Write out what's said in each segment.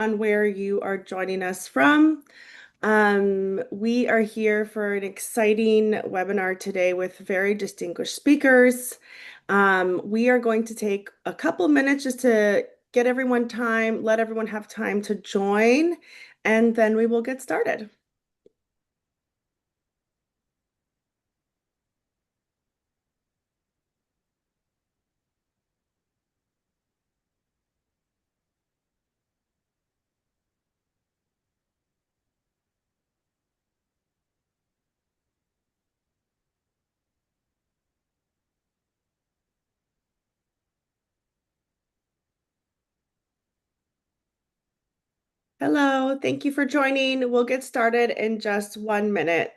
On where you are joining us from. We are here for an exciting webinar today with very distinguished speakers. We are going to take a couple minutes just to get everyone time, let everyone have time to join, and then we will get started. Hello, thank you for joining. We'll get started in just 1 minute.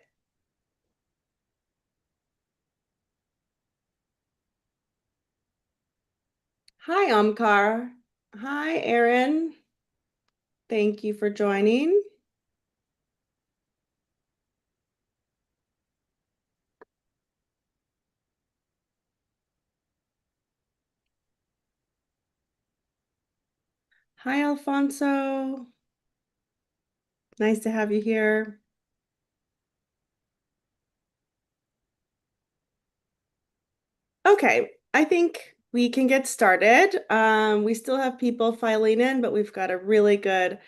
Hi, Omkar. Hi, Erin. Thank you for joining. Hi, Alfonso. Nice to have you here. Okay, I think we can get started. We still have people filing in, but we've got a really good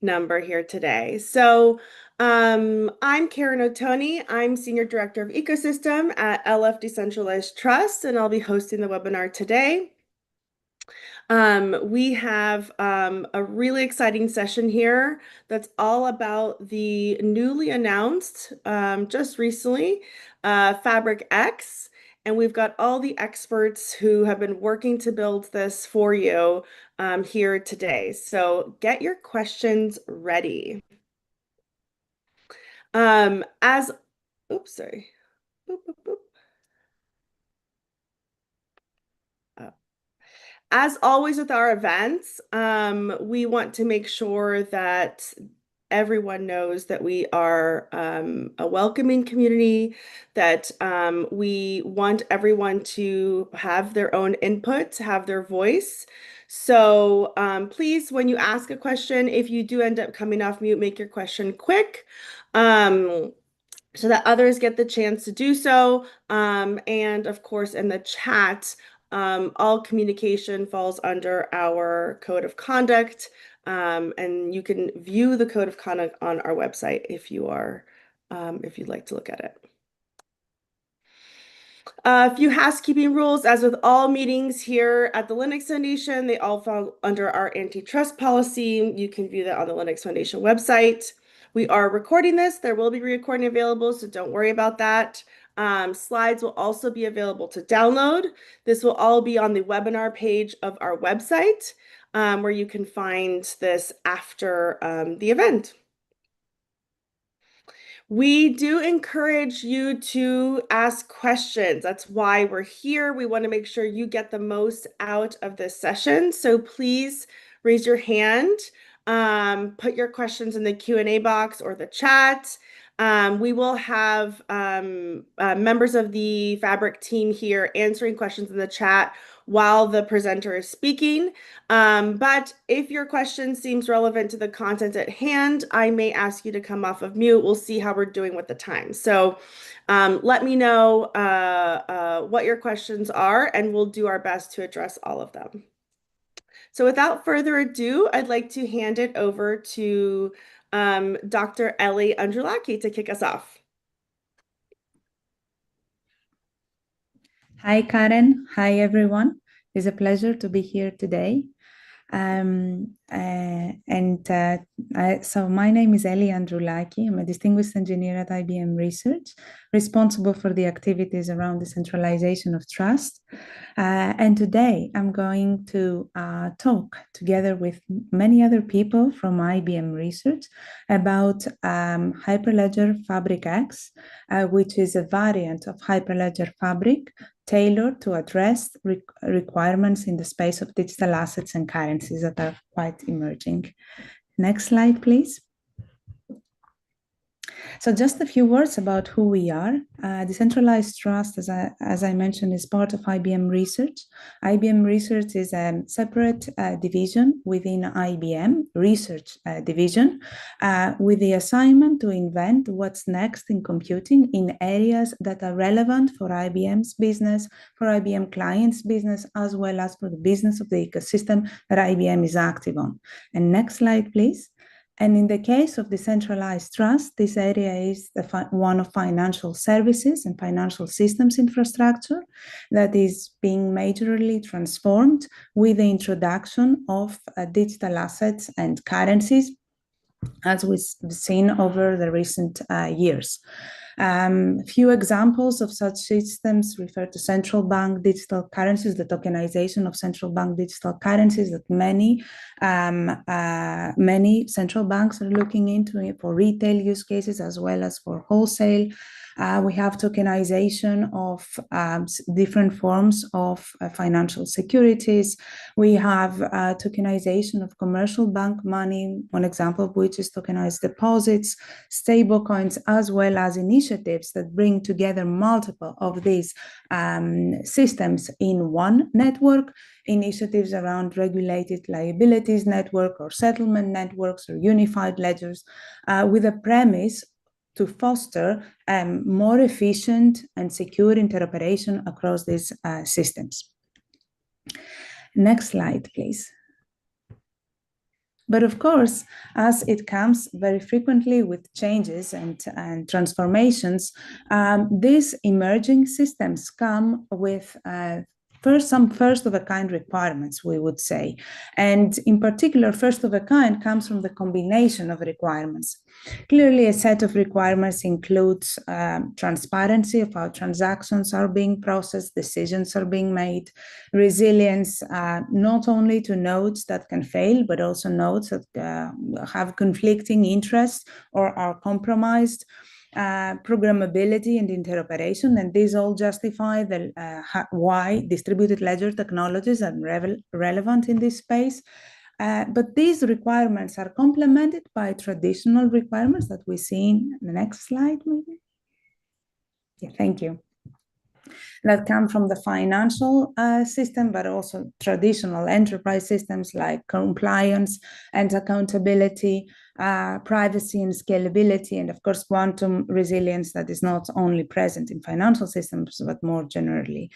number here today. So I'm Karen Otoni. I'm Senior Director of Ecosystem at LF Decentralized Trust, and I'll be hosting the webinar today. We have a really exciting session here that's all about the newly announced, just recently, FabricX. And we've got all the experts who have been working to build this for you here today. So get your questions ready. Oops, sorry. Boop, boop, boop. As always with our events, we want to make sure that everyone knows that we are a welcoming community, that we want everyone to have their in input, have their voice. So please, when you ask a question, if you do end up coming off mute, make your question quick. So that others get the chance to do so. And of course, in the chat, all communication falls under our code of conduct. And you can view the code of conduct on our website if you'd like to look at it. A few housekeeping rules. As with all meetings here at the Linux Foundation, they all fall under our antitrust policy. You can view that on the Linux Foundation website. We are recording this. There will be recording available, so don't worry about that. Slides will also be available to download. This will all be on the webinar page of our website, where you can find this after the event. We do encourage you to ask questions. That's why we're here. We want to make sure you get the most out of this session. So please raise your hand, put your questions in the Q&A box or the chat. We will have members of the Fabric team here answering questions in the chat while the presenter is speaking. But if your question seems relevant to the content at hand, I may ask you to come off of mute. We'll see how we're doing with the time. So let me know what your questions are, and we'll do our best to address all of them. So without further ado, I'd like to hand it over to Dr. Ellie Andrulaki to kick us off. Hi, Karen. Hi, everyone. It's a pleasure to be here today. So my name is Ellie Andrulaki. I'm a distinguished engineer at IBM Research, responsible for the activities around the centralization of trust. And today I'm going to talk together with many other people from IBM Research about Hyperledger FabricX, which is a variant of Hyperledger Fabric tailored to address requirements in the space of digital assets and currencies that are quite emerging. Next slide, please. So just a few words about who we are. Decentralized Trust, as I mentioned, is part of IBM Research. IBM Research is a separate division within IBM Research division with the assignment to invent what's next in computing in areas that are relevant for IBM's business, for IBM clients' business, as well as for the business of the ecosystem that IBM is active on. And next slide, please. And in the case of decentralized trust, this area is one of financial services and financial systems infrastructure that is being majorly transformed with the introduction of digital assets and currencies, as we've seen over the recent years. Few examples of such systems refer to central bank digital currencies, the tokenization of central bank digital currencies that many central banks are looking into for retail use cases as well as for wholesale. We have tokenization of different forms of financial securities. We have tokenization of commercial bank money, one example of which is tokenized deposits, stablecoins, as well as initiatives that bring together multiple of these systems in one network, initiatives around regulated liabilities network or settlement networks or unified ledgers, with a premise to foster more efficient and secure interoperation across these systems. Next slide, please. But of course, as it comes very frequently with changes and transformations, these emerging systems come with some first-of-a-kind requirements, we would say. And in particular, first-of-a-kind comes from the combination of requirements. Clearly, a set of requirements includes transparency of how transactions are being processed, decisions are being made, resilience, not only to nodes that can fail, but also nodes that have conflicting interests or are compromised, programmability and interoperation, and these all justify why distributed ledger technologies are relevant in this space. But these requirements are complemented by traditional requirements that we see in the next slide, maybe. Yeah, thank you. That come from the financial system, but also traditional enterprise systems like compliance and accountability, privacy and scalability, and of course, quantum resilience that is not only present in financial systems, but more generally.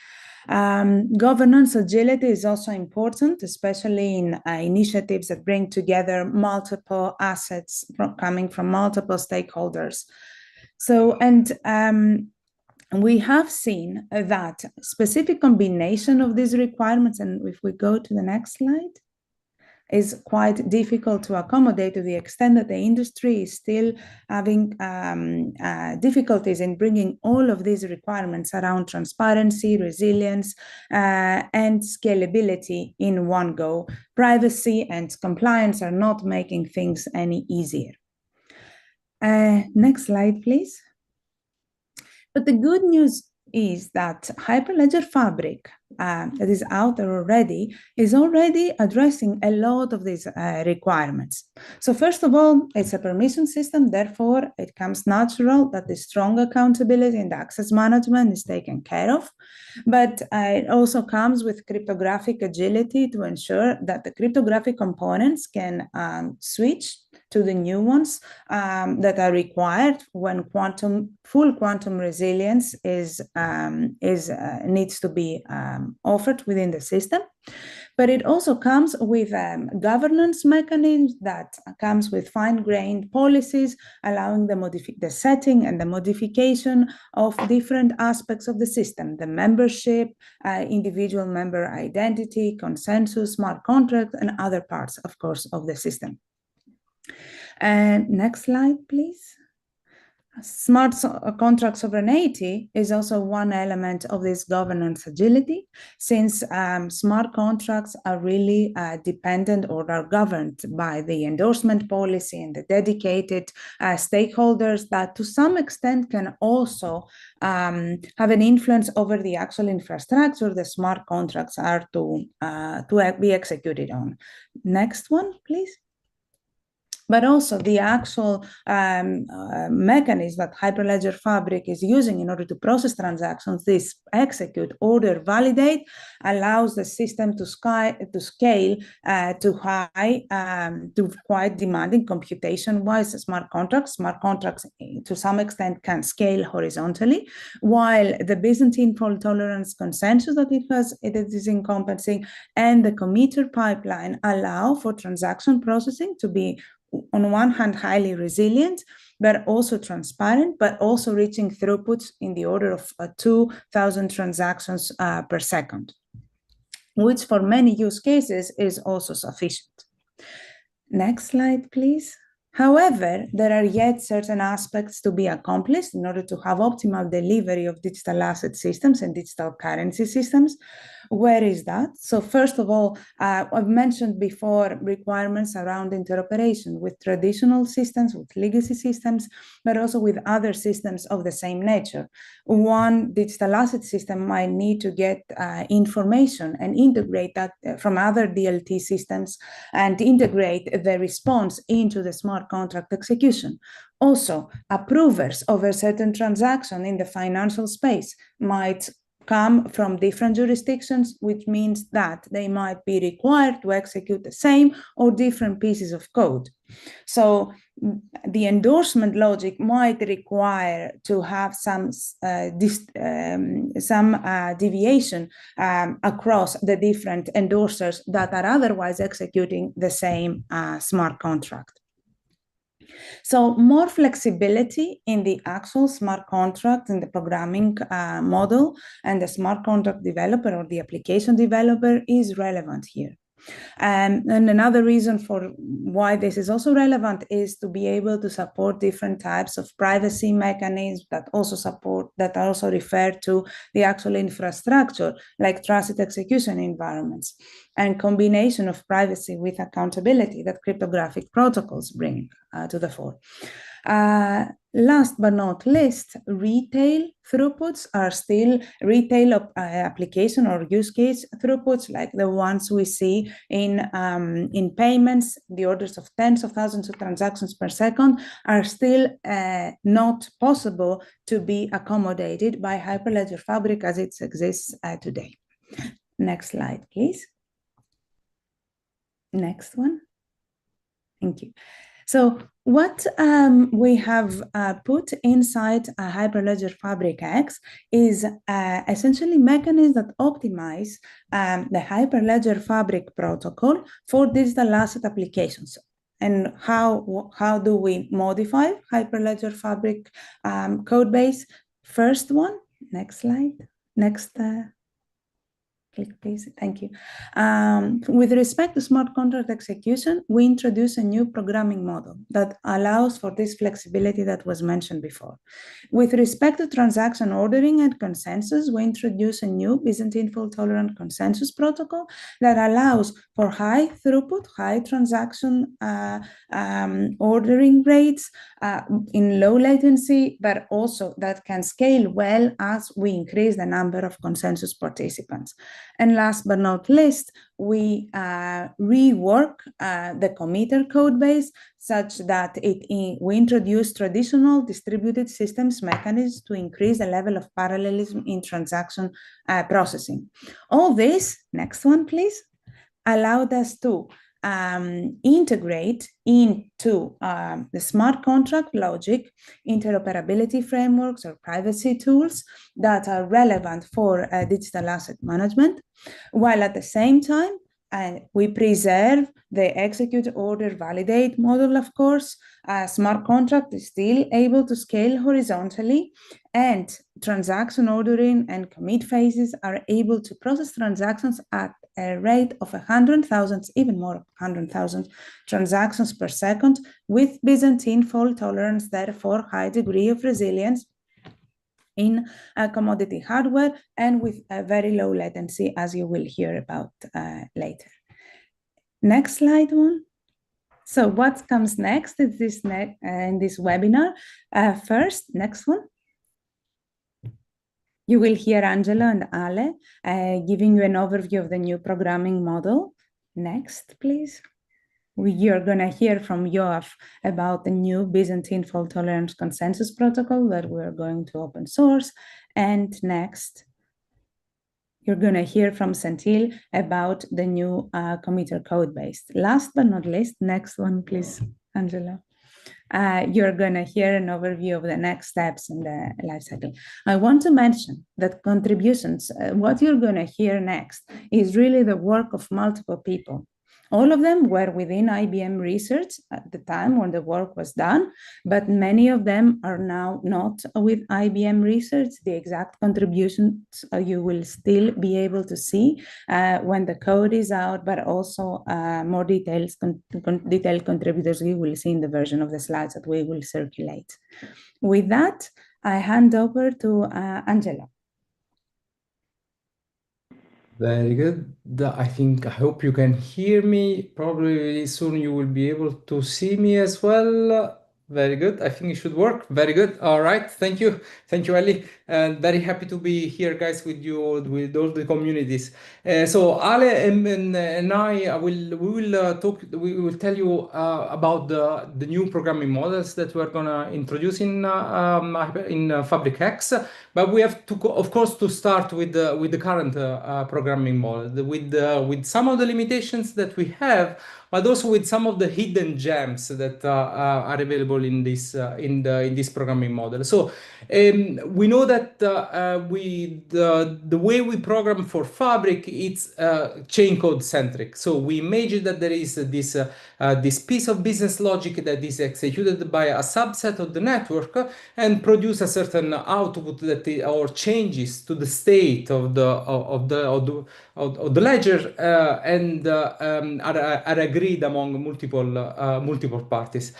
Governance agility is also important, especially in initiatives that bring together multiple assets coming from multiple stakeholders. So, and we have seen that specific combination of these requirements, and if we go to the next slide, is quite difficult to accommodate to the extent that the industry is still having difficulties in bringing all of these requirements around transparency, resilience, and scalability in one go. Privacy and compliance are not making things any easier. Next slide, please. But the good news is that Hyperledger Fabric that is out there already is already addressing a lot of these requirements. So first of all, it's a permission system, therefore it comes natural that the strong accountability and access management is taken care of. But it also comes with cryptographic agility to ensure that the cryptographic components can switch to the new ones that are required when full quantum resilience needs to be offered within the system. But it also comes with governance mechanisms that comes with fine-grained policies, allowing the setting and the modification of different aspects of the system, the membership, individual member identity, consensus, smart contract, and other parts, of course, of the system. Next slide, please. Smart contract sovereignty is also one element of this governance agility, since smart contracts are really dependent or are governed by the endorsement policy and the dedicated stakeholders that to some extent can also have an influence over the actual infrastructure the smart contracts are to be executed on. Next one, please. but also the actual mechanism that Hyperledger Fabric is using in order to process transactions, this execute, order, validate, allows the system to scale to high, to quite demanding computation-wise smart contracts. Smart contracts, to some extent, can scale horizontally, while the Byzantine fault tolerance consensus that it is encompassing and the committer pipeline allow for transaction processing to be, on one hand, highly resilient, but also transparent, but also reaching throughputs in the order of 2,000 transactions per second, which for many use cases is also sufficient. Next slide, please. However, there are yet certain aspects to be accomplished in order to have optimal delivery of digital asset systems and digital currency systems. Where is that? So first of all, I've mentioned before requirements around interoperation with traditional systems, with legacy systems, but also with other systems of the same nature. One digital asset system might need to get information and integrate that from other DLT systems and integrate the response into the smart contract execution. Also, approvers of a certain transaction in the financial space might come from different jurisdictions, which means that they might be required to execute the same or different pieces of code. So the endorsement logic might require to have some deviation across the different endorsers that are otherwise executing the same smart contract. So more flexibility in the actual smart contract, in the programming model, and the smart contract developer or the application developer is relevant here. And another reason for why this is also relevant is to be able to support different types of privacy mechanisms that also refer to the actual infrastructure, like trusted execution environments, and combination of privacy with accountability that cryptographic protocols bring to the fore. Last but not least, retail throughputs are still retail application or use case throughputs, like the ones we see in payments. The orders of tens of thousands of transactions per second are still not possible to be accommodated by Hyperledger Fabric as it exists today. Next slide, please. Next one. Thank you. So what we have put inside Hyperledger FabricX is essentially mechanisms that optimize the Hyperledger Fabric protocol for digital asset applications. And how do we modify Hyperledger Fabric code base? First one, next slide, next click, please. Thank you. With respect to smart contract execution, we introduce a new programming model that allows for this flexibility that was mentioned before. With respect to transaction ordering and consensus, we introduce a new Byzantine fault tolerant consensus protocol that allows for high throughput, high transaction ordering rates in low latency, but also that can scale well as we increase the number of consensus participants. And last but not least, we rework the committer code base such that we introduce traditional distributed systems mechanisms to increase the level of parallelism in transaction processing. All this, next one please, allowed us to integrate into the smart contract logic, interoperability frameworks or privacy tools that are relevant for digital asset management, while at the same time we preserve the execute, order, validate model, of course. Smart contract is still able to scale horizontally, and transaction ordering and commit phases are able to process transactions at a rate of 100,000, even more, 100,000 transactions per second, with Byzantine fault tolerance, therefore high degree of resilience in commodity hardware and with a very low latency, as you will hear about later. Next slide one. So what comes next is this in this webinar. First, next one. You will hear Angela and Ale giving you an overview of the new programming model. Next, please. You're going to hear from Yoav about the new Byzantine Fault Tolerant consensus protocol that we're going to open source. And next, you're going to hear from Sentil about the new committer code base. Last but not least, next one, please, Angela. You're going to hear an overview of the next steps in the life cycle. I want to mention that contributions, what you're going to hear next is really the work of multiple people. All of them were within IBM research at the time when the work was done, but many of them are now not with IBM research. The exact contributions you will still be able to see when the code is out, but also more detailed contributors you will see in the version of the slides that we will circulate. With that, I hand over to Angela. Very good. I hope you can hear me. Probably soon you will be able to see me as well. Very good. I think it should work. Very good. All right. Thank you. Thank you, Ali. And very happy to be here, guys, with you, with all the communities. So Ale and we will talk. We will tell you about the new programming models that we're gonna introduce in FabricX. But we have to, of course, to start with the current programming model, with some of the limitations that we have, but also with some of the hidden gems that are available in this programming model. So we know that the way we program for Fabric, it's chain code centric. So we imagine that there is this piece of business logic that is executed by a subset of the network and produce a certain output that or changes to the state of the ledger and are agreed among multiple parties.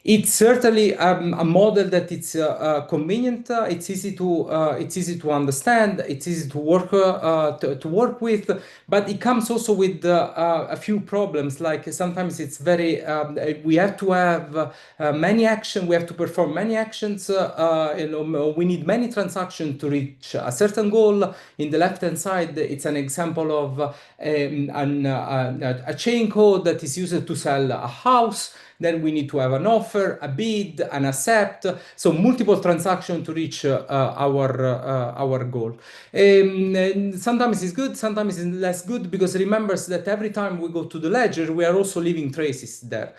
It's certainly a model that it's convenient. It's easy to understand. It's easy to work with, but it comes also with a few problems. Like sometimes it's very we have to have many actions. We have to perform many actions. We need many transactions to reach a certain goal. In the left-hand side, it's an example of a chain code that is used to sell a house. Then we need to have an offer, a bid, an accept. So multiple transactions to reach our goal. And sometimes it's good, sometimes it's less good, because remember that every time we go to the ledger, we are also leaving traces there.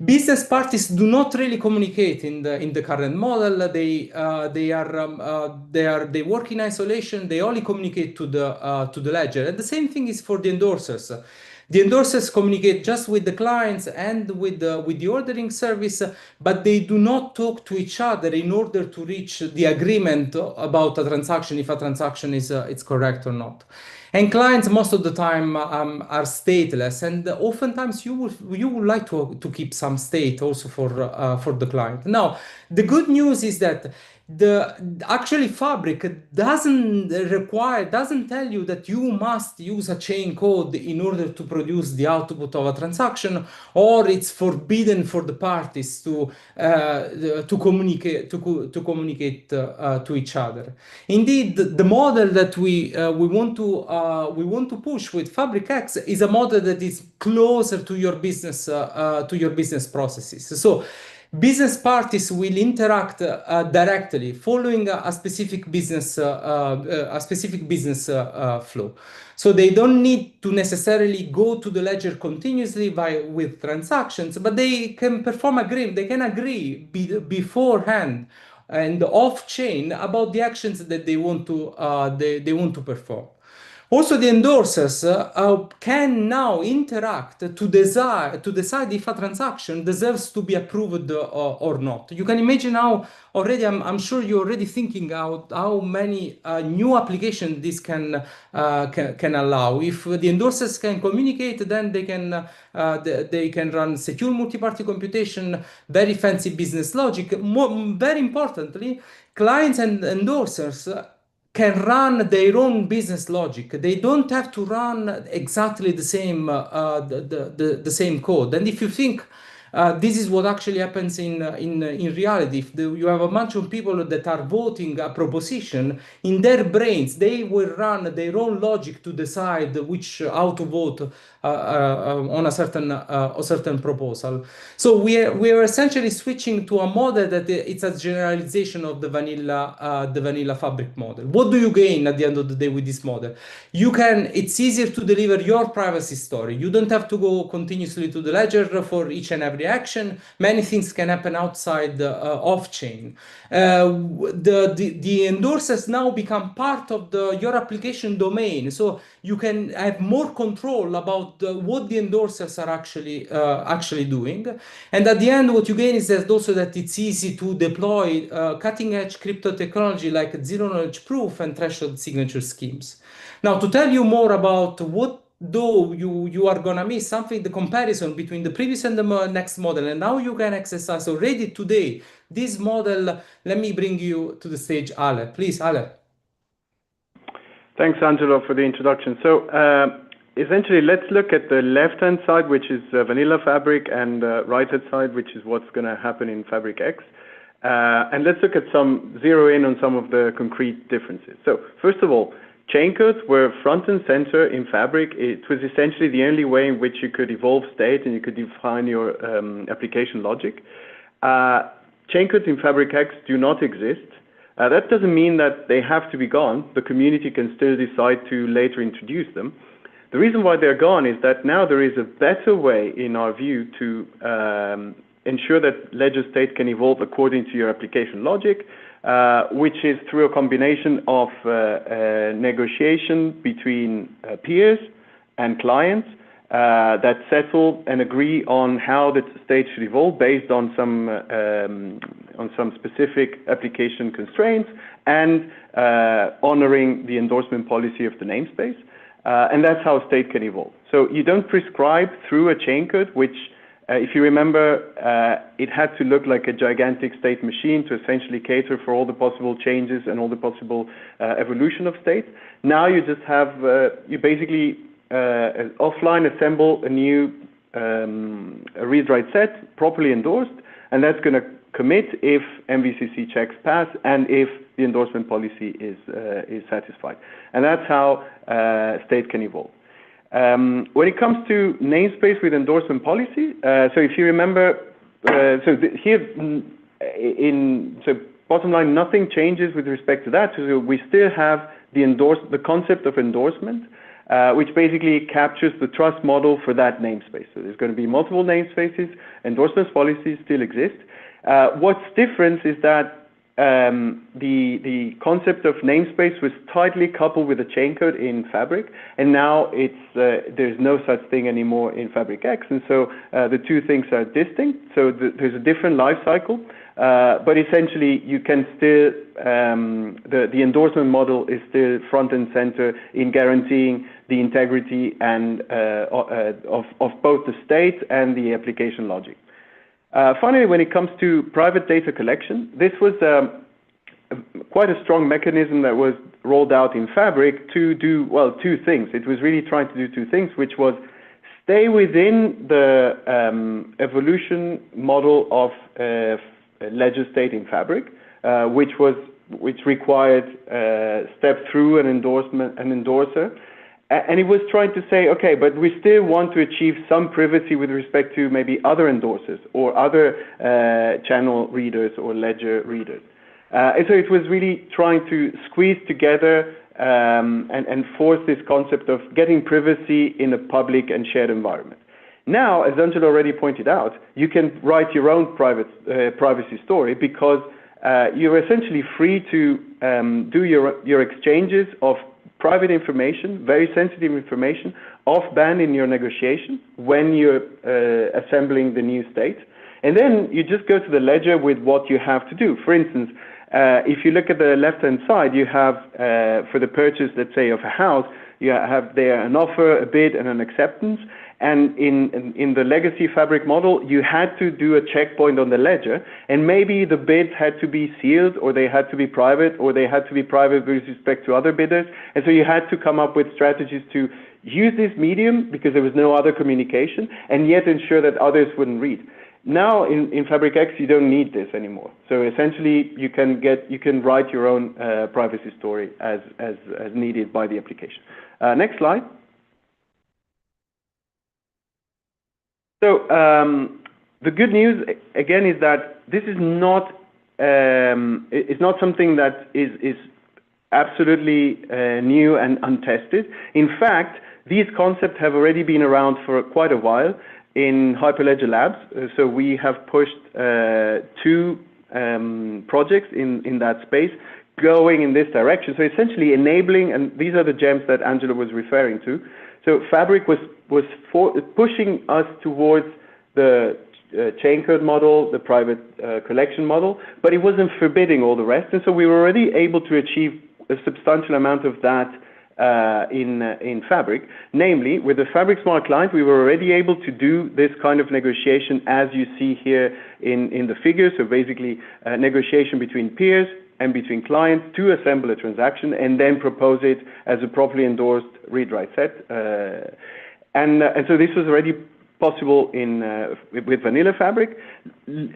Business parties do not really communicate in the current model. They work in isolation. They only communicate to the ledger. And the same thing is for the endorsers. The endorsers communicate just with the clients and with the ordering service, but they do not talk to each other in order to reach the agreement about a transaction, if a transaction is it's correct or not. And clients most of the time are stateless, and oftentimes you would like to keep some state also for the client. Now, the good news is that actually Fabric doesn't tell you that you must use a chain code in order to produce the output of a transaction, or it's forbidden for the parties to communicate to each other. Indeed, the model that we want to push with FabricX is a model that is closer to your business processes. So business parties will interact directly following a specific business flow. So they don't need to necessarily go to the ledger continuously with transactions, but they can perform agreement. They can agree beforehand and off chain about the actions that they want to perform. Also, the endorsers can now interact to decide if a transaction deserves to be approved or not. You can imagine how already, I'm sure you're already thinking how many new applications this can allow. If the endorsers can communicate, then they can run secure multi-party computation, very fancy business logic. Very importantly, clients and endorsers can run their own business logic. They don't have to run exactly the same code. And if you think This is what actually happens in reality. If you have a bunch of people that are voting a proposition, in their brains, they will run their own logic to decide how to vote on a certain proposal. So we are essentially switching to a model that it's a generalization of the vanilla Fabric model. What do you gain at the end of the day with this model? It's easier to deliver your privacy story. You don't have to go continuously to the ledger for each and every action. Many things can happen outside off-chain. The endorsers now become part of your application domain, so you can have more control about what the endorsers are actually doing. And at the end, what you gain is that it's easy to deploy cutting-edge crypto technology like zero-knowledge proof and threshold signature schemes. Now, to tell you more about what though you are gonna miss something, the comparison between the previous and the next model, and now you can exercise already today this model. Let me bring you to the stage, Ale. Please, Ale. Thanks, Angelo, for the introduction. So essentially, let's look at the left-hand side, which is vanilla Fabric, and right-hand side, which is what's going to happen in FabricX. And let's look at zero in on some of the concrete differences. So first of all, chain codes were front and center in Fabric. It was essentially the only way in which you could evolve state and you could define your application logic. Chain codes in FabricX do not exist. That doesn't mean that they have to be gone. The community can still decide to later introduce them. The reason why they're gone is that now there is a better way, in our view, to ensure that ledger state can evolve according to your application logic, which is through a combination of negotiation between peers and clients that settle and agree on how the state should evolve based on some specific application constraints and honoring the endorsement policy of the namespace. And that's how state can evolve. So you don't prescribe through a chain code, which, if you remember, it had to look like a gigantic state machine to essentially cater for all the possible changes and all the possible evolution of state. Now you just have, you basically offline assemble a new read-write set, properly endorsed, and that's going to commit if MVCC checks pass and if the endorsement policy is satisfied. And that's how state can evolve. When it comes to namespace with endorsement policy, so if you remember, so bottom line, nothing changes with respect to that. So we still have the concept of endorsement, which basically captures the trust model for that namespace. So there's going to be multiple namespaces. Endorsement policies still exist. What's different is that the concept of namespace was tightly coupled with the chain code in Fabric, and now there's no such thing anymore in FabricX, and so the two things are distinct. So there's a different life cycle, but essentially you can still the endorsement model is still front and center in guaranteeing the integrity and of both the state and the application logic. Finally, when it comes to private data collection, this was quite a strong mechanism that was rolled out in Fabric to do, well, two things. It was really trying to do two things, which was stay within the evolution model of ledger state in Fabric, which required step through an endorser. And it was trying to say, okay, but we still want to achieve some privacy with respect to maybe other endorsers or other channel readers or ledger readers. And so it was really trying to squeeze together and force this concept of getting privacy in a public and shared environment. Now, as Angelo already pointed out, you can write your own privacy story because you're essentially free to do your exchanges of private information, very sensitive information, off-band in your negotiation when you're assembling the new state. And then you just go to the ledger with what you have to do. For instance, if you look at the left-hand side, you have, for the purchase, let's say, of a house, you have there an offer, a bid, and an acceptance. And in the legacy Fabric model, you had to do a checkpoint on the ledger, and maybe the bids had to be sealed, or they had to be private, or they had to be private with respect to other bidders. And so you had to come up with strategies to use this medium because there was no other communication, and yet ensure that others wouldn't read. Now in FabricX, you don't need this anymore. So essentially, you can write your own privacy story as needed by the application. Next slide. So the good news again is that this is not it's not something that is absolutely new and untested. In fact, these concepts have already been around for quite a while in Hyperledger Labs. So we have pushed 2 projects in that space going in this direction. So essentially enabling, and these are the gems that Angela was referring to. So Fabric was pushing us towards the chain code model, the private collection model, but it wasn't forbidding all the rest. And so we were already able to achieve a substantial amount of that in Fabric. Namely, with the Fabric Smart Client, we were already able to do this kind of negotiation as you see here in the figure. So basically, negotiation between peers and between clients to assemble a transaction and then propose it as a properly endorsed read-write set. And so this was already possible with vanilla Fabric.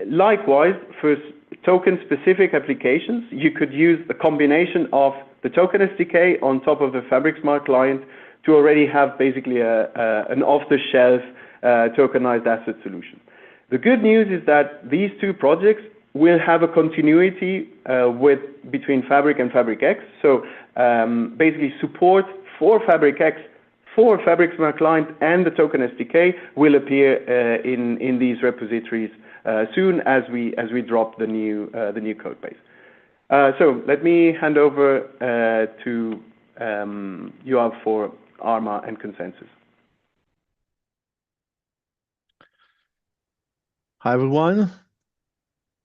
Likewise, for token-specific applications, you could use a combination of the token SDK on top of the Fabric Smart Client to already have basically an off-the-shelf tokenized asset solution. The good news is that these 2 projects will have a continuity between Fabric and FabricX. So basically support for FabricX, for Fabric Smart Client, and the token SDK will appear in these repositories soon as we drop the new code base. So let me hand over to Yoav for ARMA and consensus. Hi everyone.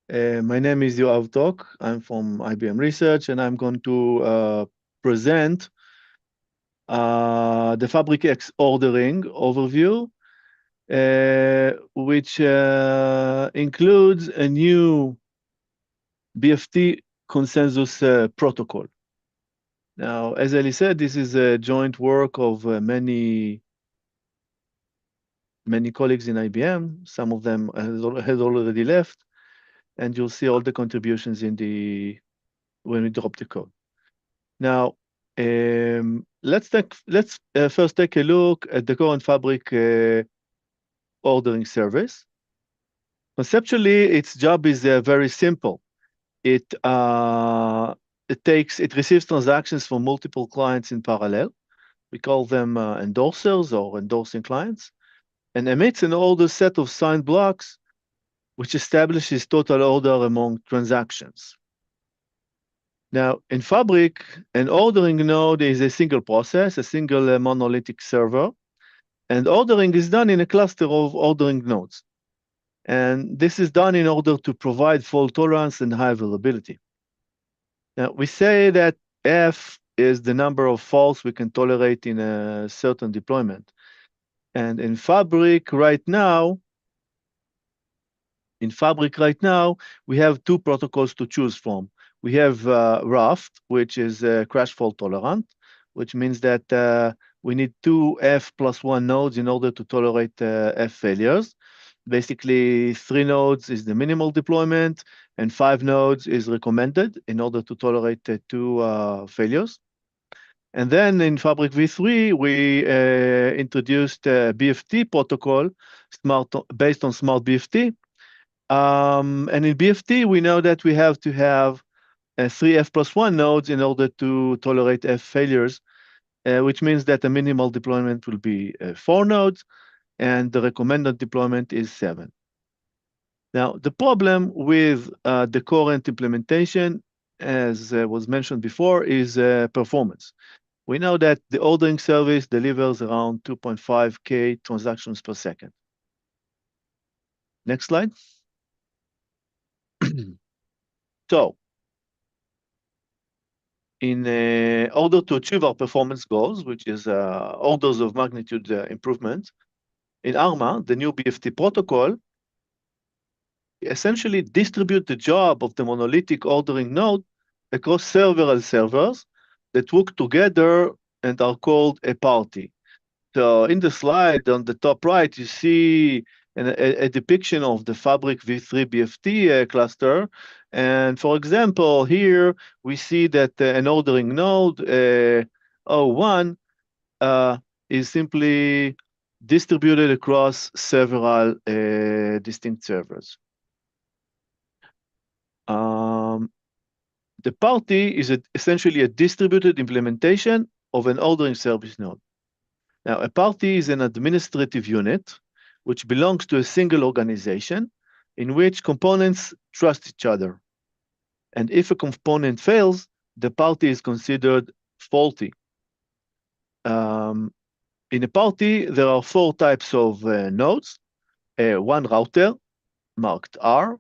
My name is Yoav Tok. I'm from IBM Research, and I'm going to present the FabricX ordering overview, which includes a new BFT consensus protocol. Now, as Eli said, this is a joint work of many colleagues in IBM. Some of them has already left, and you'll see all the contributions when we drop the code. Now, let's first take a look at the current Fabric ordering service. Conceptually, its job is very simple. It receives transactions from multiple clients in parallel. We call them endorsers or endorsing clients, and emits an order set of signed blocks, which establishes total order among transactions. Now, in Fabric, an ordering node is a single process, a single monolithic server, and ordering is done in a cluster of ordering nodes. And this is done in order to provide fault tolerance and high availability. Now, we say that F is the number of faults we can tolerate in a certain deployment. And in Fabric right now, we have 2 protocols to choose from. We have Raft, which is crash fault tolerant, which means that we need 2 F+1 nodes in order to tolerate F failures. Basically, 3 nodes is the minimal deployment, and 5 nodes is recommended in order to tolerate 2 failures. And then in Fabric v3, we introduced a BFT protocol based on Smart BFT. And in BFT, we know that we have to have 3 F+1 nodes in order to tolerate F failures, which means that the minimal deployment will be 4 nodes, and the recommended deployment is 7. Now, the problem with the current implementation, as was mentioned before, is performance. We know that the ordering service delivers around 2.5K transactions per second. Next slide. So, in order to achieve our performance goals, which is orders of magnitude improvement, in ARMA, the new BFT protocol, essentially distribute the job of the monolithic ordering node across several servers that work together and are called a party. So in the slide on the top right, you see a depiction of the Fabric v3 BFT cluster. And for example, here we see that an ordering node, O1, is simply distributed across several distinct servers. The party is essentially a distributed implementation of an ordering service node. Now, a party is an administrative unit which belongs to a single organization in which components trust each other. And if a component fails, the party is considered faulty. In a party, there are 4 types of nodes. One router, marked R,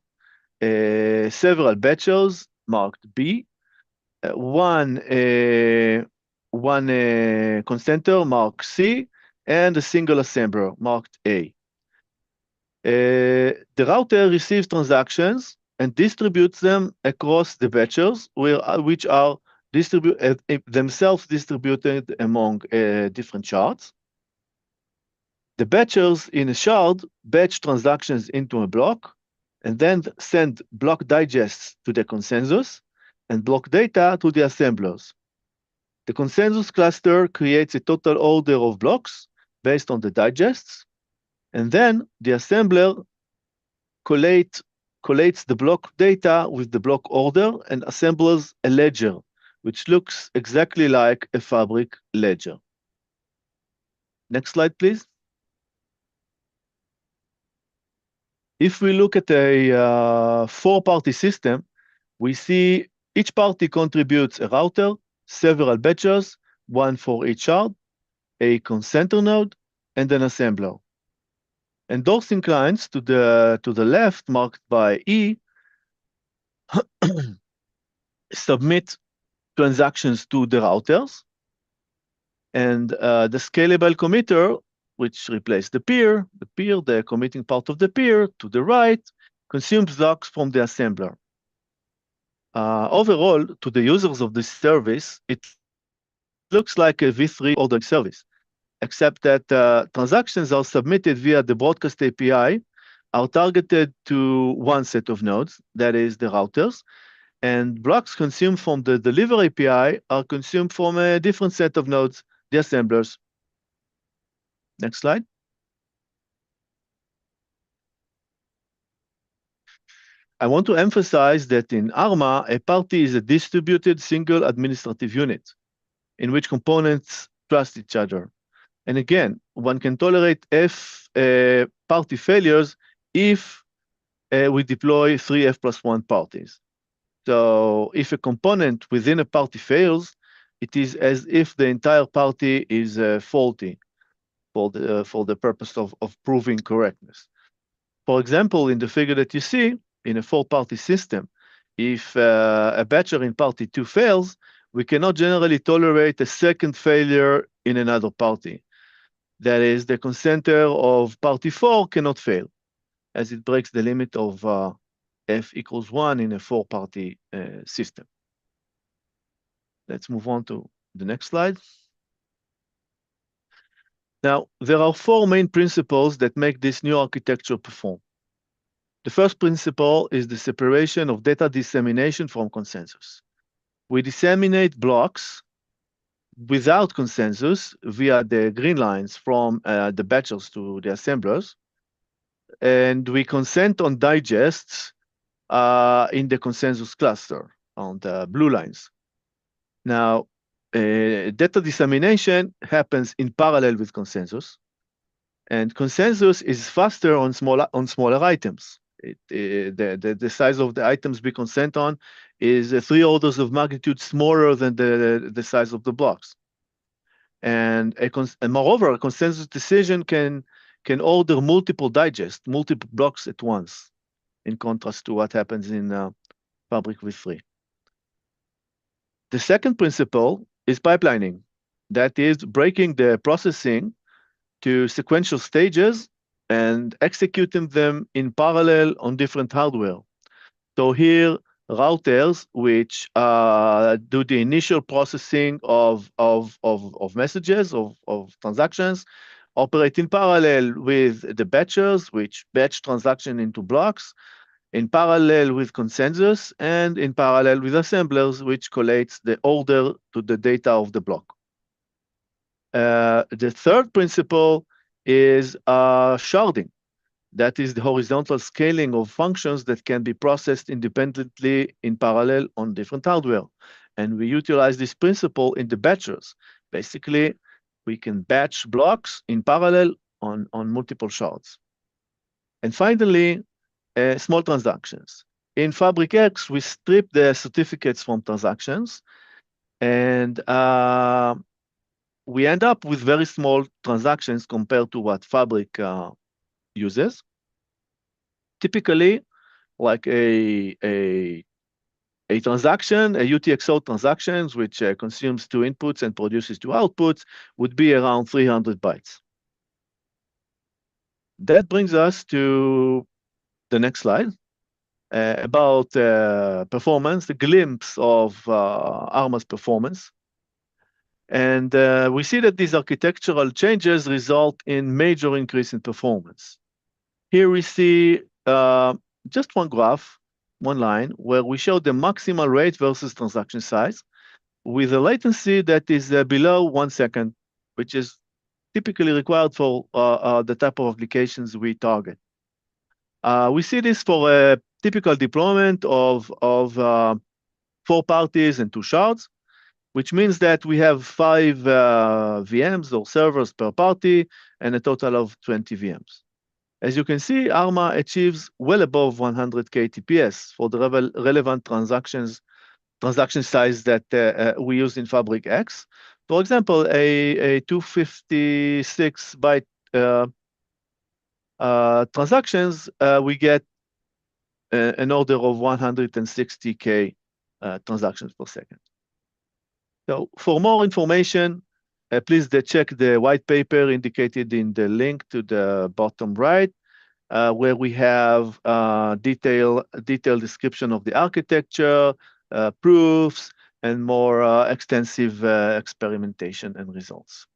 several batchers, marked B, one consenter, marked C, and a single assembler, marked A. The router receives transactions and distributes them across the batchers, which are themselves distributed among different shards. The batchers in a shard batch transactions into a block and then send block digests to the consensus and block data to the assemblers. The consensus cluster creates a total order of blocks based on the digests, and then the assembler collates the block data with the block order and assembles a ledger, which looks exactly like a Fabric ledger. Next slide, please. If we look at a 4-party system, we see each party contributes a router, several batchers, one for each shard, a consenter node, and an assembler. Endorsing clients to the left, marked by E, submit transactions to the routers, and the scalable committer, which replaces the peer, the committing part of the peer to the right, consumes blocks from the assembler. Overall, to the users of this service, it looks like a v3 ordering service, except that transactions are submitted via the broadcast API, are targeted to one set of nodes, that is the routers, and blocks consumed from the deliver API are consumed from a different set of nodes, the assemblers. Next slide. I want to emphasize that in ARMA, a party is a distributed single administrative unit in which components trust each other. And again, one can tolerate party failures if we deploy 3 F+1 parties. So if a component within a party fails, it is as if the entire party is faulty for the purpose of proving correctness. For example, in the figure that you see, in a 4-party system, if a batcher in party 2 fails, we cannot generally tolerate a second failure in another party. That is, the consenter of party 4 cannot fail, as it breaks the limit of F equals 1 in a 4-party system. Let's move on to the next slide. Now, there are 4 main principles that make this new architecture perform. The first principle is the separation of data dissemination from consensus. We disseminate blocks without consensus via the green lines from the batchers to the assemblers, and we consent on digests in the consensus cluster on the blue lines. Now, data dissemination happens in parallel with consensus, and consensus is faster on smaller items. The size of the items we consent on is 3 orders of magnitude smaller than the size of the blocks. And moreover, a consensus decision can order multiple digests, multiple blocks at once, in contrast to what happens in Fabric v3. The second principle is pipelining. That is breaking the processing to sequential stages and executing them in parallel on different hardware. So here, routers, which do the initial processing of messages, of transactions, operate in parallel with the batchers, which batch transaction into blocks, in parallel with consensus, and in parallel with assemblers, which collates the order to the data of the block. The third principle is sharding. That is the horizontal scaling of functions that can be processed independently in parallel on different hardware. And we utilize this principle in the batchers. Basically, we can batch blocks in parallel on multiple shards. And finally, small transactions. In FabricX, we strip the certificates from transactions, and we end up with very small transactions compared to what Fabric uses. Typically, like a transaction, a UTXO transactions, which consumes 2 inputs and produces 2 outputs, would be around 300 bytes. That brings us to the next slide about performance, the glimpse of ARMA's performance. And we see that these architectural changes result in major increase in performance. Here we see just one graph, one line, where we show the maximal rate versus transaction size with a latency that is below 1 second, which is typically required for the type of applications we target. We see this for a typical deployment of 4 parties and 2 shards, which means that we have 5 VMs or servers per party and a total of 20 VMs. As you can see, ARMA achieves well above 100K TPS for the relevant transaction size that we use in FabricX. For example, a 256 byte transactions, we get an order of 160K transactions per second. So for more information, please check the white paper indicated in the link to the bottom right, where we have detailed description of the architecture, proofs, and more extensive experimentation and results.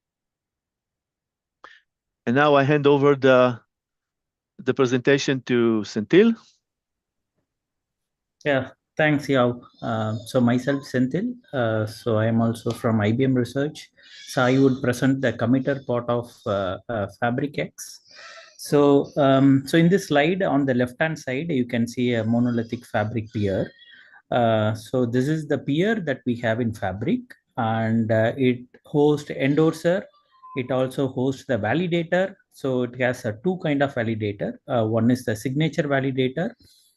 And now I hand over the presentation to Senthil. Yeah, thanks, Yav. So myself, Senthil. So I am also from IBM Research. So I would present the committer part of FabricX. So, so in this slide on the left-hand side, you can see a monolithic Fabric peer. So this is the peer that we have in Fabric, and it hosts endorser. It also hosts the validator. So it has a 2 kind of validator. One is the signature validator,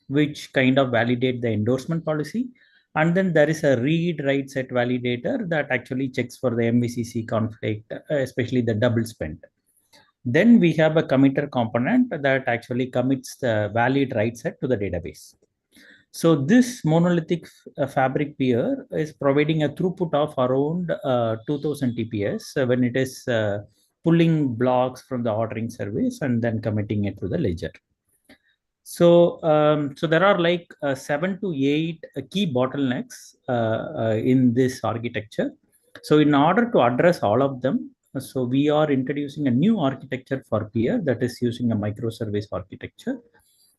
which kind of validate the endorsement policy. And then there is a read-write set validator that actually checks for the MVCC conflict, especially the double spend. Then we have a committer component that actually commits the valid write set to the database. So this monolithic Fabric peer is providing a throughput of around 2000 TPS when it is pulling blocks from the ordering service and then committing it to the ledger. So, so there are like 7 to 8 key bottlenecks in this architecture. So in order to address all of them, so we are introducing a new architecture for peer that is using a microservice architecture.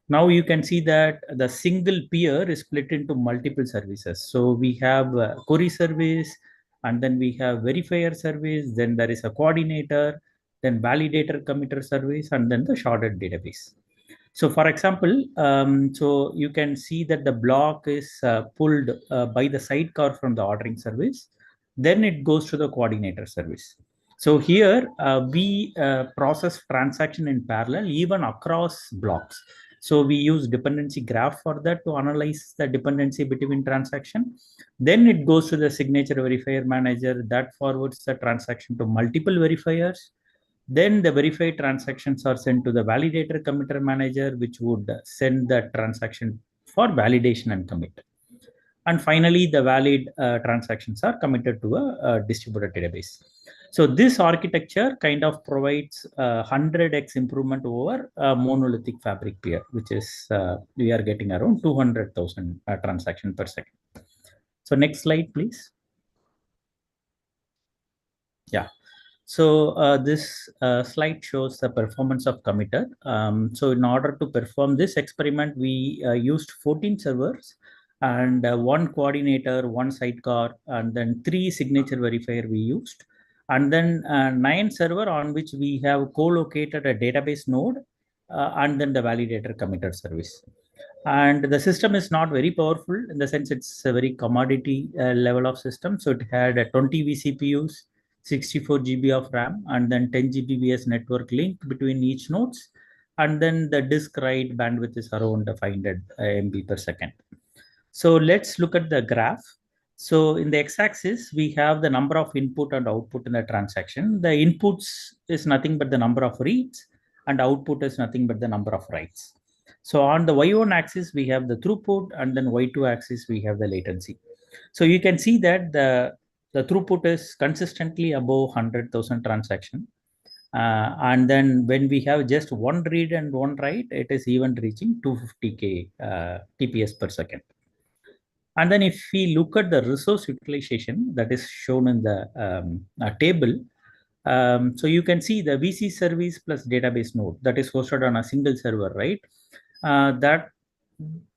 Now you can see that the single peer is split into multiple services. So we have a query service, and then we have verifier service, then there is a coordinator, then validator committer service, and then the sharded database. So for example, so you can see that the block is pulled by the sidecar from the ordering service. Then it goes to the coordinator service. So here we process transaction in parallel, even across blocks. So we use dependency graph for that to analyze the dependency between transaction. Then it goes to the signature verifier manager that forwards the transaction to multiple verifiers. Then the verified transactions are sent to the validator committer manager, which would send the transaction for validation and commit. And finally, the valid transactions are committed to a distributed database. So this architecture kind of provides 100x improvement over monolithic Fabric peer, which is we are getting around 200,000 transactions per second. So next slide, please. Yeah. So this slide shows the performance of committer. So in order to perform this experiment, we used 14 servers and one coordinator, one sidecar, and then 3 signature verifier we used. And then 9 server on which we have co-located a database node and then the validator committer service. And the system is not very powerful in the sense it's a very commodity level of system. So it had 20 vCPUs, 64 GB of RAM, and then 10 Gbps network link between each nodes. And then the disk write bandwidth is around 500 MB per second. So let's look at the graph. So in the x-axis, we have the number of input and output in the transaction. The inputs is nothing but the number of reads, and output is nothing but the number of writes. So on the y1 axis, we have the throughput, and then y2 axis, we have the latency. So you can see that the throughput is consistently above 100,000 transaction. And then when we have just one read and one write, it is even reaching 250K TPS per second. And then if we look at the resource utilization that is shown in the table, so you can see the VC service plus database node that is hosted on a single server, right? That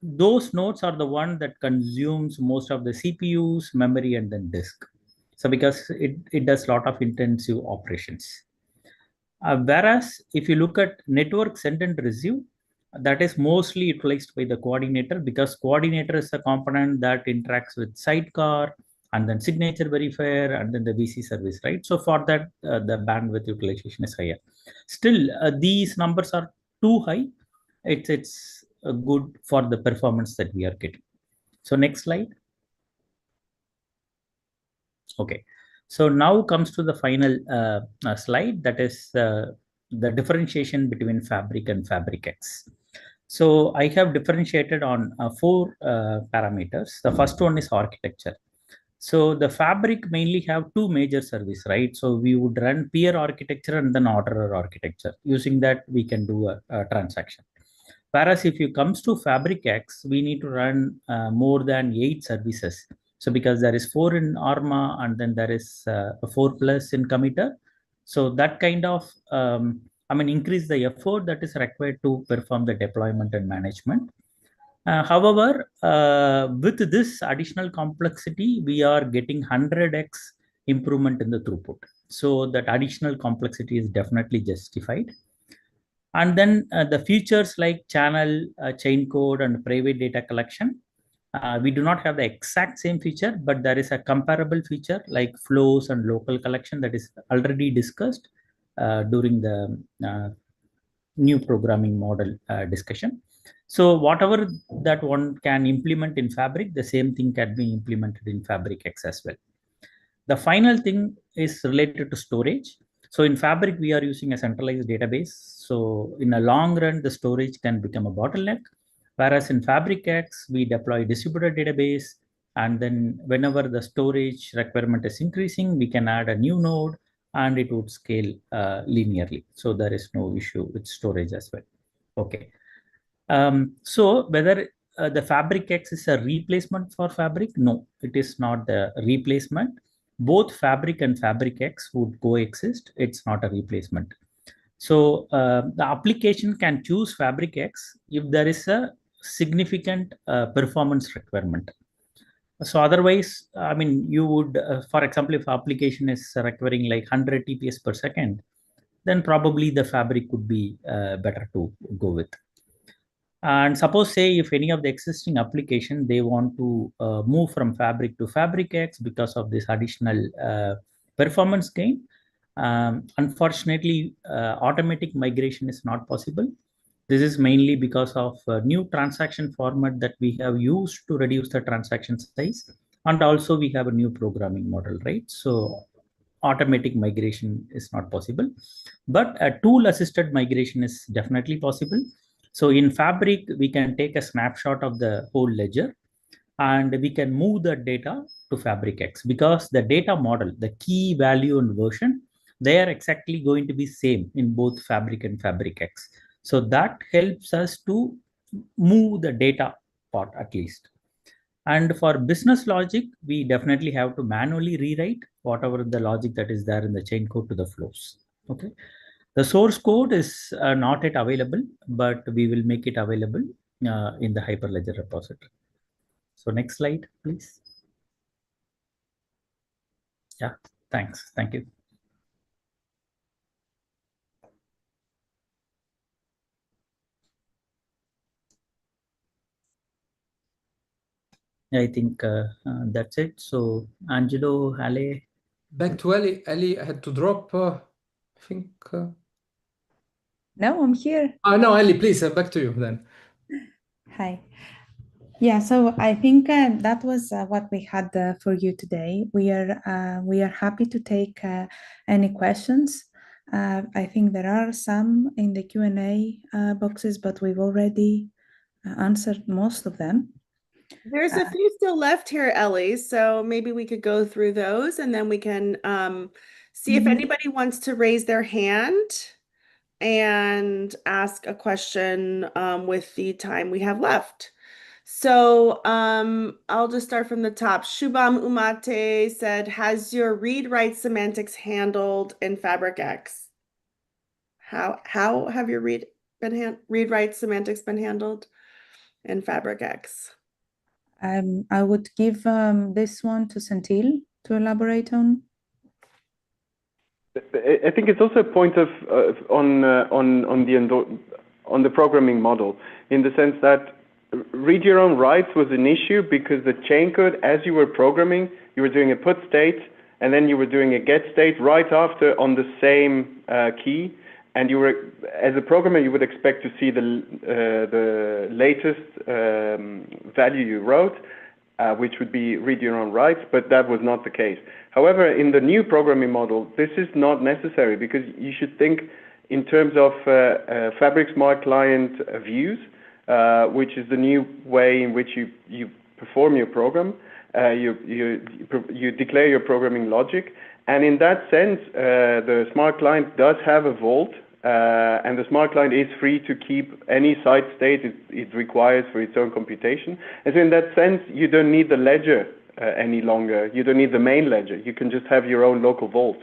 those nodes are the one that consumes most of the CPUs, memory, and then disk. So because it does a lot of intensive operations. Whereas if you look at network send and receive, that is mostly utilized by the coordinator, because coordinator is a component that interacts with sidecar and then signature verifier and then the VC service, right? So for that, the bandwidth utilization is higher. Still, these numbers are too high. It's good for the performance that we are getting. So next slide. Okay. So now comes to the final slide, that is the differentiation between Fabric and FabricX. So I have differentiated on 4 parameters. The first one is architecture. So the Fabric mainly have 2 major services, right? So we would run peer architecture and then orderer architecture. Using that, we can do a transaction. Whereas if it comes to FabricX, we need to run more than 8 services. So because there is 4 in ARMA and then there is 4 plus in committer. So that kind of, increase the effort that is required to perform the deployment and management. However, with this additional complexity, we are getting 100x improvement in the throughput. So that additional complexity is definitely justified. And then the features like channel, chain code, and private data collection. We do not have the exact same feature, but there is a comparable feature like flows and local collection that is already discussed during the new programming model discussion. So whatever that one can implement in Fabric, the same thing can be implemented in FabricX as well. The final thing is related to storage. So in Fabric, we are using a centralized database. So in a long run, the storage can become a bottleneck. Whereas in FabricX, we deploy distributed database. And then whenever the storage requirement is increasing, we can add a new node and it would scale linearly. So there is no issue with storage as well. Okay. So whether the FabricX is a replacement for Fabric? No, it is not the replacement. Both Fabric and FabricX would coexist. It's not a replacement. So the application can choose FabricX if there is a significant performance requirement. So otherwise, you would, for example, if application is requiring like 100 TPS per second, then probably the Fabric could be better to go with. And suppose, say, if any of the existing application, they want to move from Fabric to FabricX because of this additional performance gain, unfortunately, automatic migration is not possible. This is mainly because of a new transaction format that we have used to reduce the transaction size. And also we have a new programming model, right? So automatic migration is not possible, but a tool assisted migration is definitely possible. So in Fabric, we can take a snapshot of the whole ledger and we can move the data to FabricX because the data model, the key value and version, they are exactly going to be same in both Fabric and FabricX. So that helps us to move the data part at least. And for business logic, we definitely have to manually rewrite whatever the logic that is there in the chain code to the flows. Okay. The source code is not yet available, but we will make it available in the Hyperledger repository. So next slide, please. Yeah, thanks. Thank you. I think that's it. So Angelo, Ale. Back to Ellie. Ellie had to drop, I think. No, I'm here. No, Ellie, please, back to you then. Hi. Yeah, so I think that was what we had for you today. We are happy to take any questions. I think there are some in the Q&A boxes, but we've already answered most of them. There's a few still left here, Ellie, so maybe we could go through those and then we can see if anybody wants to raise their hand and ask a question with the time we have left. So I'll just start from the top. Shubham Umate said, has your read-write semantics handled in FabricX? How have your read-write semantics been handled in FabricX? I would give this one to Senthil to elaborate on. I think it's also a point of on the programming model, in the sense that read your own writes was an issue because the chain code, as you were programming, you were doing a put state and then you were doing a get state right after on the same key, and you were, as a programmer, you would expect to see the latest value you wrote, which would be read your own writes, but that was not the case. However, in the new programming model, this is not necessary, because you should think in terms of Fabric Smart Client views, which is the new way in which you perform your program. You declare your programming logic, and in that sense, the Smart Client does have a vault, and the Smart Client is free to keep any site state it requires for its own computation. And so in that sense, you don't need the ledger any longer. You don't need the main ledger. You can just have your own local vault.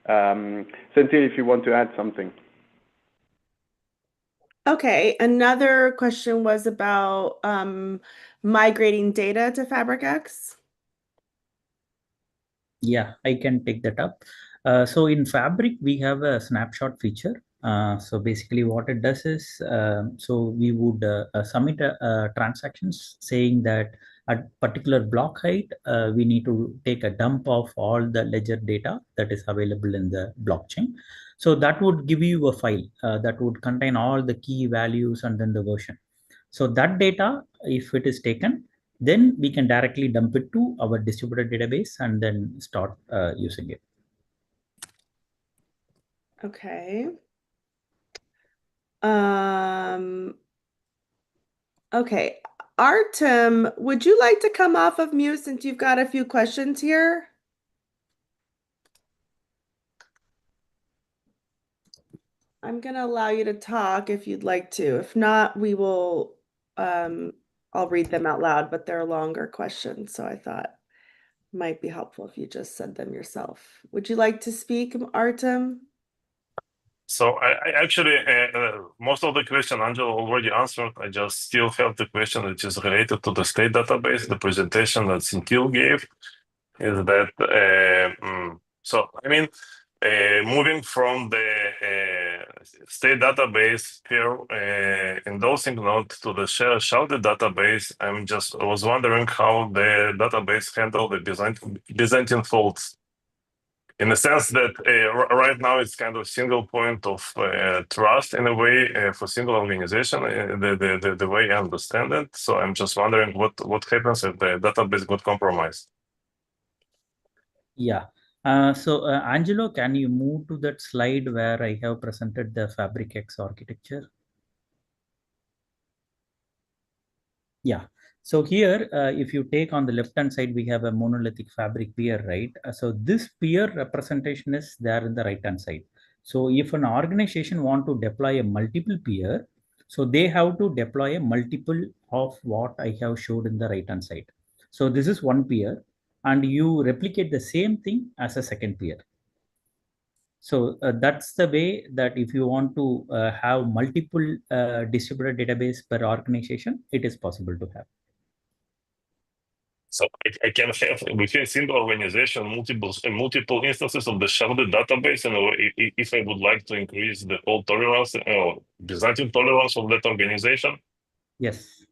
Senthil, if you want to add something. Okay, another question was about migrating data to FabricX. Yeah, I can take that up. So in Fabric, we have a snapshot feature. So basically what it does is, so we would submit transactions saying that at particular block height, we need to take a dump of all the ledger data that is available in the blockchain. So that would give you a file that would contain all the key values and then the version. So that data, if it is taken, then we can directly dump it to our distributed database and then start using it. Okay. Okay, Artem, would you like to come off of mute since you've got a few questions here? I'm going to allow you to talk if you'd like to. If not, we will, I'll read them out loud, but they're longer questions, so I thought it might be helpful if you just said them yourself. Would you like to speak, Artem? So I actually, most of the question Angelo already answered. I just still have the question which is related to the state database. The presentation that Senthil gave is that, so I mean, moving from the state database here endorsing node to the sharded database, I was wondering how the database handle the Byzantine faults. In the sense that right now it's kind of single point of trust in a way for single organization, the way I understand it. So I'm just wondering what happens if the database got compromised. Yeah. So Angelo, can you move to that slide where I have presented the FabricX architecture? Yeah. So here, if you take on the left-hand side, we have a monolithic fabric peer, right? So this peer representation is there in the right-hand side. So if an organization want to deploy a multiple peer, so they have to deploy a multiple of what I have showed in the right-hand side. So this is one peer, and you replicate the same thing as a second peer. So that's the way that if you want to have multiple distributed database per organization, it is possible to have. So I can have within a single organization multiple instances of the sharded database, and if I would like to increase the fault tolerance or Byzantine tolerance of that organization. Yes.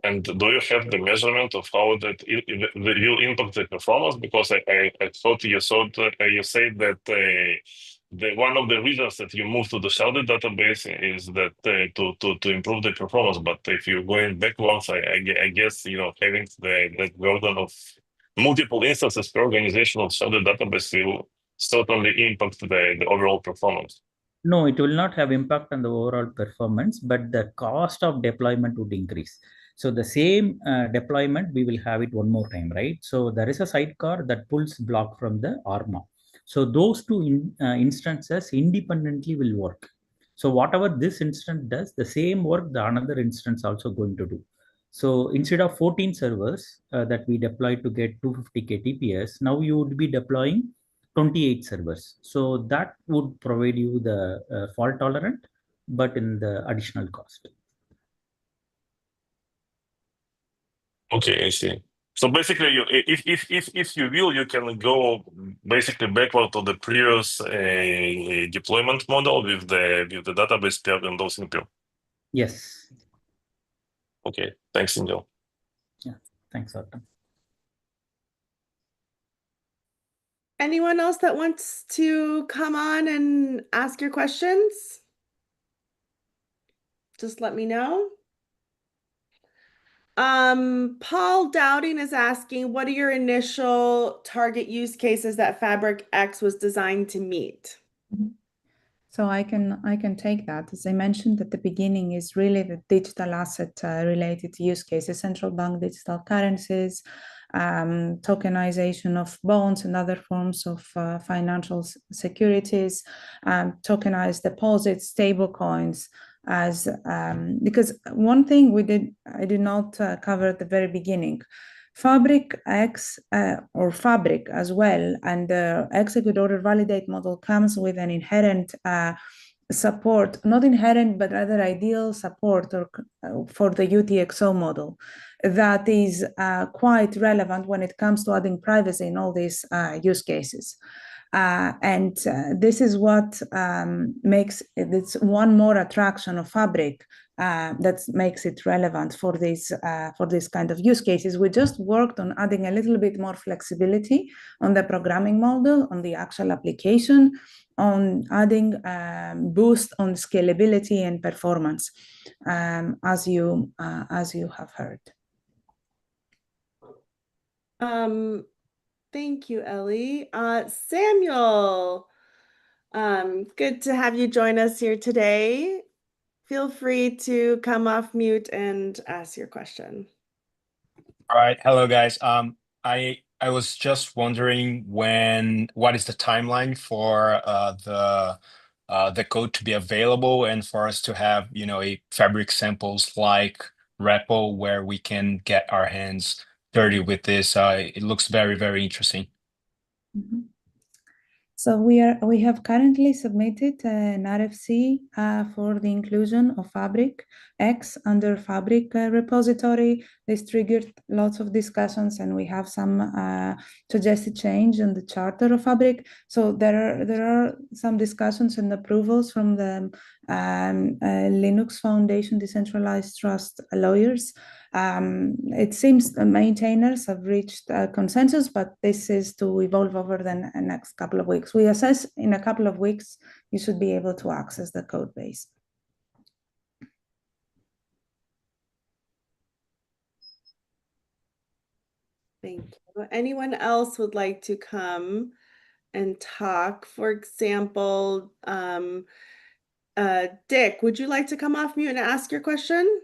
And do you have the measurement of how that will impact the performance? Because I thought you said that one of the reasons that you move to the sharded database is that to improve the performance. But if you're going backwards, I guess having that burden of multiple instances per organization of sharded database will certainly impact the overall performance. No, it will not have impact on the overall performance, but the cost of deployment would increase. So the same deployment, we will have it one more time, right? So there is a sidecar that pulls block from the ARMA. So those two instances independently will work. So whatever this instance does, the same work the another instance also going to do. So instead of 14 servers that we deployed to get 250 KTPS, now you would be deploying 28 servers. So that would provide you the fault tolerant, but in the additional cost. Okay, I see. So basically, if you will, you can go basically backward to the previous deployment model with the database pair and those in pair. Yes. Okay, thanks, Angel. Yeah, thanks, Artem. Anyone else that wants to come on and ask your questions? Just let me know. Paul Dowding is asking, what are your initial target use cases that FabricX was designed to meet? So I can take that. As I mentioned at the beginning, is really the digital asset related use cases, central bank digital currencies, tokenization of bonds and other forms of financial securities, tokenized deposits, stablecoins. As because one thing I did not cover at the very beginning. FabricX or Fabric as well, and the execute order validate model comes with an inherent support, not inherent, but rather ideal support for the UTXO model that is quite relevant when it comes to adding privacy in all these use cases. And this is what makes it's one more attraction of Fabric that makes it relevant for this kind of use cases. We just worked on adding a little bit more flexibility on the programming model, on the actual application, on adding boost on scalability and performance, as you have heard. Thank you, Ellie. Samuel, good to have you join us here today. Feel free to come off mute and ask your question. All right. Hello, guys. I was just wondering what is the timeline for the code to be available and for us to have a Fabric samples like repo where we can get our hands dirty with this. It looks very, very interesting. Mm-hmm. So we have currently submitted an RFC for the inclusion of FabricX under Fabric repository. This triggered lots of discussions, and we have some suggested change in the charter of Fabric. So there are some discussions and approvals from the Linux Foundation Decentralized Trust lawyers. It seems the maintainers have reached a consensus, but this is to evolve over the next couple of weeks. We assess in a couple of weeks, you should be able to access the code base. Thank you. Anyone else would like to come and talk? For example, Dick, would you like to come off mute and ask your question?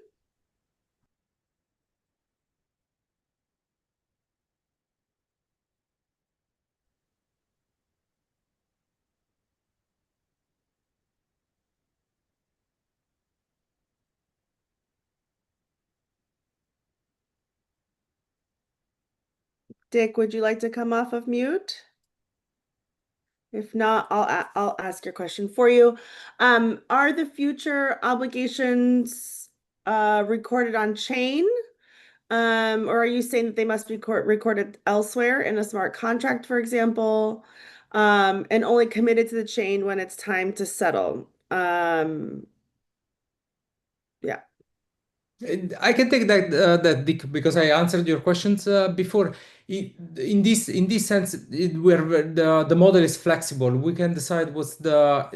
Dick, would you like to come off of mute? If not, I'll ask your question for you. Are the future obligations recorded on chain? Or are you saying that they must be recorded elsewhere in a smart contract, for example, and only committed to the chain when it's time to settle? Yeah. I can take that Dick, because I answered your questions before. In this sense, where the model is flexible, we can decide what's the.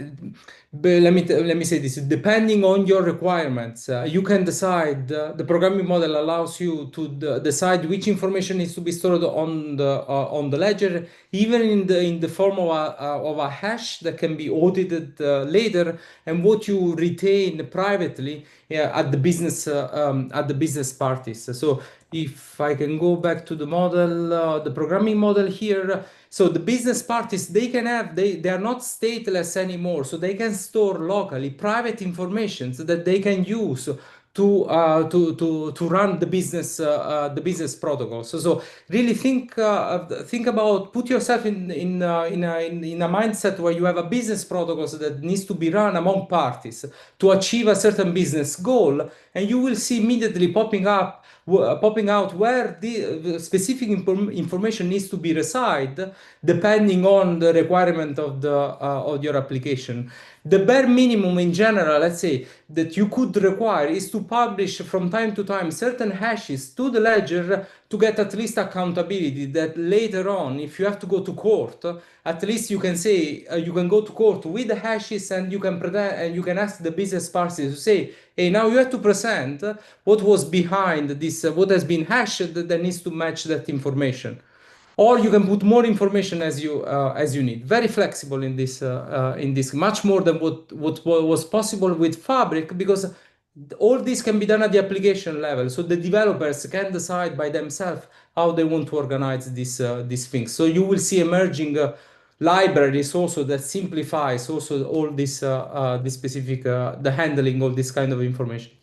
But let me say this: depending on your requirements, you can decide. The programming model allows you to decide which information needs to be stored on the ledger, even in the form of a hash that can be audited later, and what you retain privately, yeah, at the business parties. So if I can go back to the model, the programming model here. So the business parties, they are not stateless anymore. So they can store locally private information so that they can use to run the business protocol. So really think about, put yourself in a mindset where you have a business protocol that needs to be run among parties to achieve a certain business goal, and you will see immediately popping out where the specific information needs to be reside, depending on the requirement of your application. The bare minimum in general, let's say, that you could require is to publish from time to time certain hashes to the ledger to get at least accountability, that later on, if you have to go to court, at least you can say, you can go to court with the hashes, and you can pretend, and you can ask the business parties to say, hey, now you have to present what was behind this, what has been hashed that needs to match that information. Or you can put more information as you need. Very flexible in this, much more than what was possible with Fabric, because all this can be done at the application level. So the developers can decide by themselves how they want to organize these things. So you will see emerging libraries also that simplifies also all this specific the handling of this kind of information.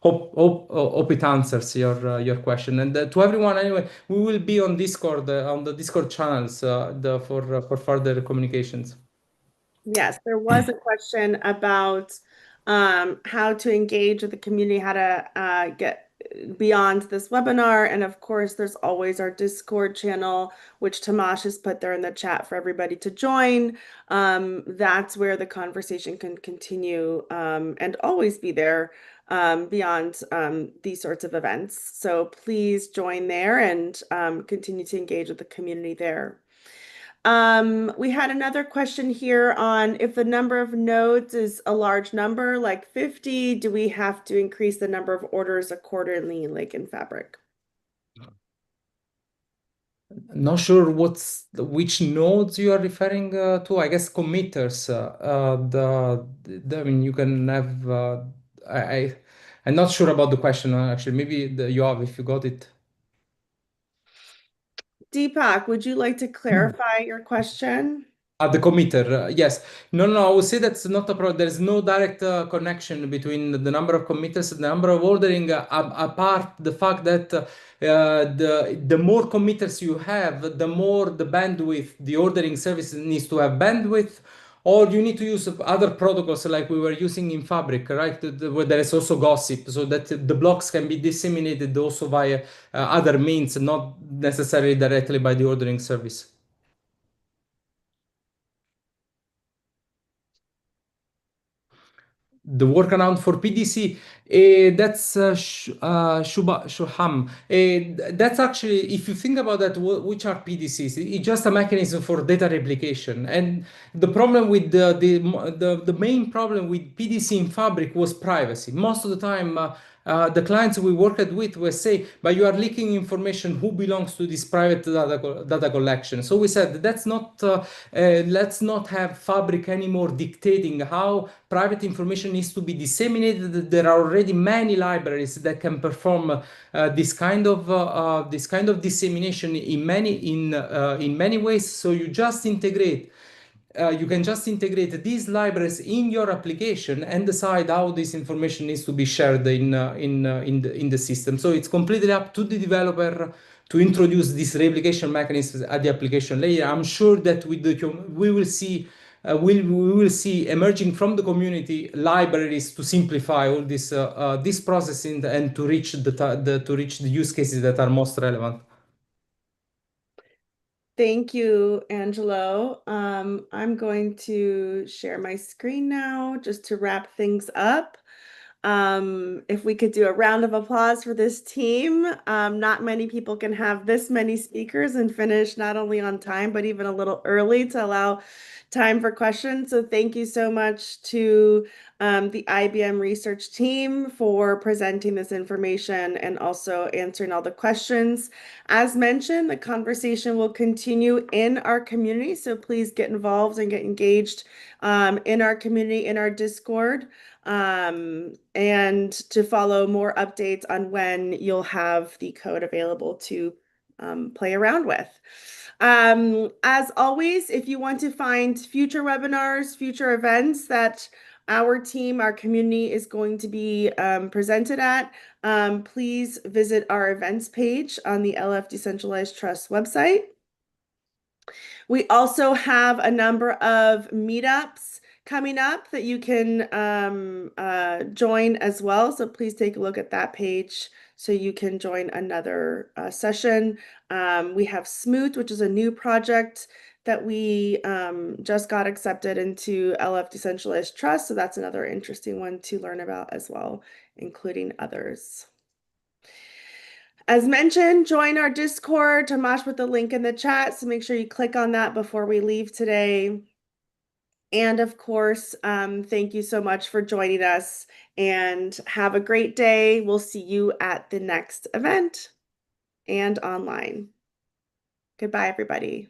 Hope it answers your question. And to everyone, anyway, we will be on Discord, on the Discord channels for further communications. Yes, there was a question about how to engage with the community, how to get beyond this webinar. And of course, there's always our Discord channel, which Tomasz has put there in the chat for everybody to join. That's where the conversation can continue and always be there beyond these sorts of events. So please join there and continue to engage with the community there. We had another question here on if the number of nodes is a large number, like 50, do we have to increase the number of orders accordingly, like in Fabric? Not sure which nodes you are referring to. I guess committers. I mean, you can have. I'm not sure about the question actually. Maybe you have, if you got it. Deepak, would you like to clarify your question? The committer, yes. No, I would say that's not a problem. There's no direct connection between the number of committers and the number of ordering, apart the fact that the more committers you have, the more the bandwidth, the ordering service needs to have bandwidth, or you need to use other protocols like we were using in Fabric, right? Where there is also gossip, so that the blocks can be disseminated also via other means, not necessarily directly by the ordering service. The workaround for PDC, that's Shuham. That's actually, if you think about that, which are PDCs? It's just a mechanism for data replication. And the problem with the main problem with PDC in Fabric was privacy. Most of the time, the clients we worked with will say, but you are leaking information who belongs to this private data collection. So we said, let's not have Fabric anymore dictating how private information needs to be disseminated. There are already many libraries that can perform this kind of dissemination in many ways. So you just integrate you can just integrate these libraries in your application and decide how this information needs to be shared in the system. So it's completely up to the developer to introduce these replication mechanisms at the application layer. I'm sure that with we will see emerging from the community libraries to simplify all this processing and to reach the use cases that are most relevant. Thank you, Angelo. I'm going to share my screen now just to wrap things up. If we could do a round of applause for this team. Not many people can have this many speakers and finish not only on time, but even a little early to allow time for questions. So thank you so much to the IBM research team for presenting this information and also answering all the questions. As mentioned, the conversation will continue in our community, so please get involved and get engaged in our community, in our Discord, and to follow more updates on when you'll have the code available to play around with. As always, if you want to find future webinars, future events that our team, our community is going to be presented at, please visit our events page on the LF Decentralized Trust website. We also have a number of meetups coming up that you can join as well. So please take a look at that page so you can join another session. We have Smoot, which is a new project that we just got accepted into LF Decentralized Trust. So that's another interesting one to learn about as well, including others. As mentioned, join our Discord. Tomasz put the link in the chat, so make sure you click on that before we leave today. And of course, thank you so much for joining us and have a great day. We'll see you at the next event and online. Goodbye, everybody.